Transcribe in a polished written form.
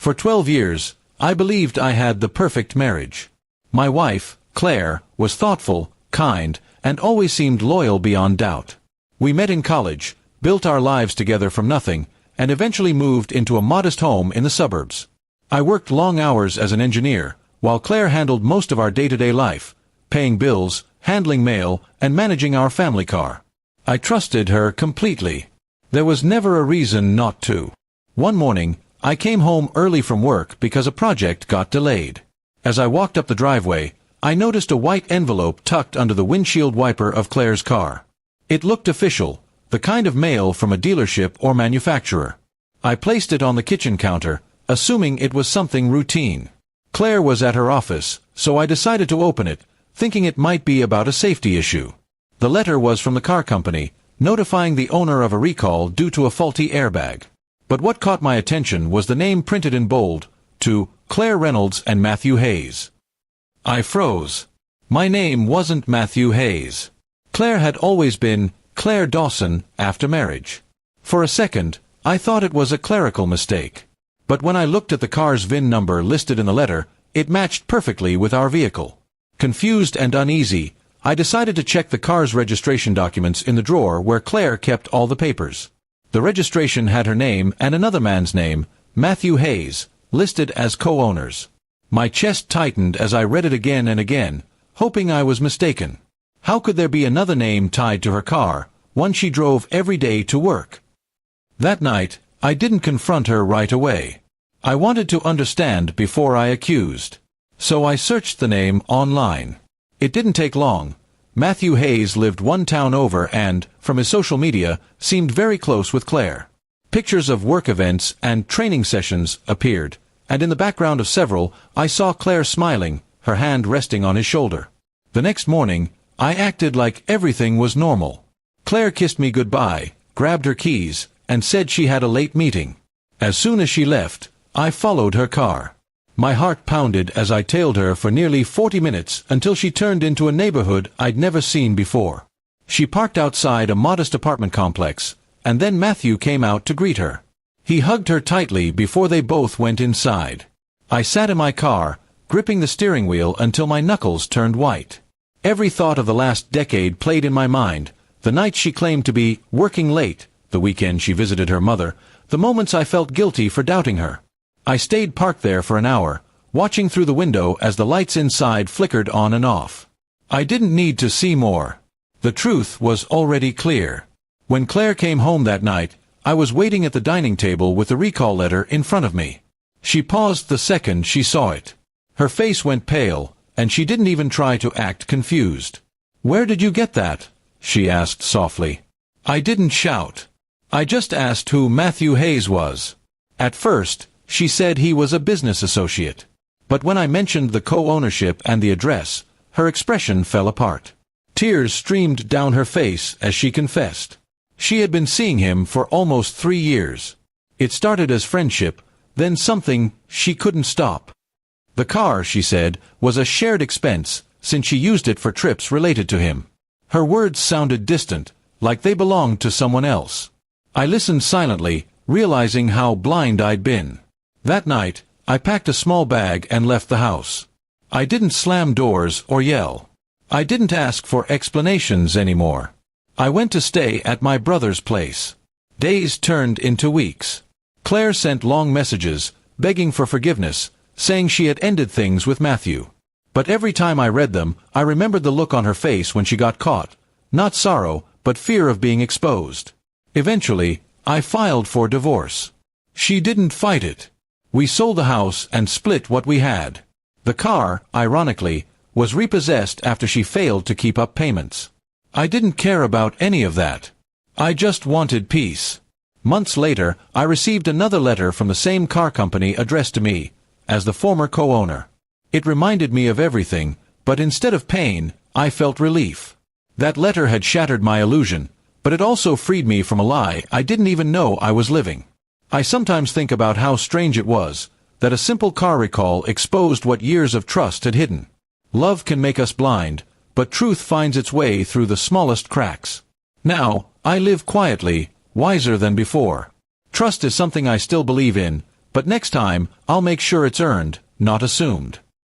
For 12 years, I believed I had the perfect marriage. My wife, Claire, was thoughtful, kind, and always seemed loyal beyond doubt. We met in college, built our lives together from nothing, and eventually moved into a modest home in the suburbs. I worked long hours as an engineer, while Claire handled most of our day-to-day life, paying bills, handling mail, and managing our family car. I trusted her completely. There was never a reason not to. One morning, I came home early from work because a project got delayed. As I walked up the driveway, I noticed a white envelope tucked under the windshield wiper of Claire's car. It looked official, the kind of mail from a dealership or manufacturer. I placed it on the kitchen counter, assuming it was something routine. Claire was at her office, so I decided to open it, thinking it might be about a safety issue. The letter was from the car company, notifying the owner of a recall due to a faulty airbag. But what caught my attention was the name printed in bold, to Claire Reynolds and Matthew Hayes. I froze. My name wasn't Matthew Hayes. Claire had always been Claire Dawson after marriage. For a second, I thought it was a clerical mistake. But when I looked at the car's VIN number listed in the letter, it matched perfectly with our vehicle. Confused and uneasy, I decided to check the car's registration documents in the drawer where Claire kept all the papers. The registration had her name and another man's name, Matthew Hayes, listed as co-owners. My chest tightened as I read it again and again, hoping I was mistaken. How could there be another name tied to her car, one she drove every day to work? That night, I didn't confront her right away. I wanted to understand before I accused. So I searched the name online. It didn't take long. Matthew Hayes lived one town over and, from his social media, seemed very close with Claire. Pictures of work events and training sessions appeared, and in the background of several, I saw Claire smiling, her hand resting on his shoulder. The next morning, I acted like everything was normal. Claire kissed me goodbye, grabbed her keys, and said she had a late meeting. As soon as she left, I followed her car. My heart pounded as I tailed her for nearly 40 minutes until she turned into a neighborhood I'd never seen before. She parked outside a modest apartment complex, and then Matthew came out to greet her. He hugged her tightly before they both went inside. I sat in my car, gripping the steering wheel until my knuckles turned white. Every thought of the last decade played in my mind, the nights she claimed to be working late, the weekend she visited her mother, the moments I felt guilty for doubting her. I stayed parked there for an hour, watching through the window as the lights inside flickered on and off. I didn't need to see more. The truth was already clear. When Claire came home that night, I was waiting at the dining table with the recall letter in front of me. She paused the second she saw it. Her face went pale, and she didn't even try to act confused. "Where did you get that?" she asked softly. I didn't shout. I just asked who Matthew Hayes was. At first, she said he was a business associate. But when I mentioned the co-ownership and the address, her expression fell apart. Tears streamed down her face as she confessed. She had been seeing him for almost 3 years. It started as friendship, then something she couldn't stop. The car, she said, was a shared expense, since she used it for trips related to him. Her words sounded distant, like they belonged to someone else. I listened silently, realizing how blind I'd been. That night, I packed a small bag and left the house. I didn't slam doors or yell. I didn't ask for explanations anymore. I went to stay at my brother's place. Days turned into weeks. Claire sent long messages, begging for forgiveness, saying she had ended things with Matthew. But every time I read them, I remembered the look on her face when she got caught. Not sorrow, but fear of being exposed. Eventually, I filed for divorce. She didn't fight it. We sold the house and split what we had. The car, ironically, was repossessed after she failed to keep up payments. I didn't care about any of that. I just wanted peace. Months later, I received another letter from the same car company addressed to me, as the former co-owner. It reminded me of everything, but instead of pain, I felt relief. That letter had shattered my illusion, but it also freed me from a lie I didn't even know I was living. I sometimes think about how strange it was, that a simple car recall exposed what years of trust had hidden. Love can make us blind, but truth finds its way through the smallest cracks. Now, I live quietly, wiser than before. Trust is something I still believe in, But next time, I'll make sure it's earned, not assumed.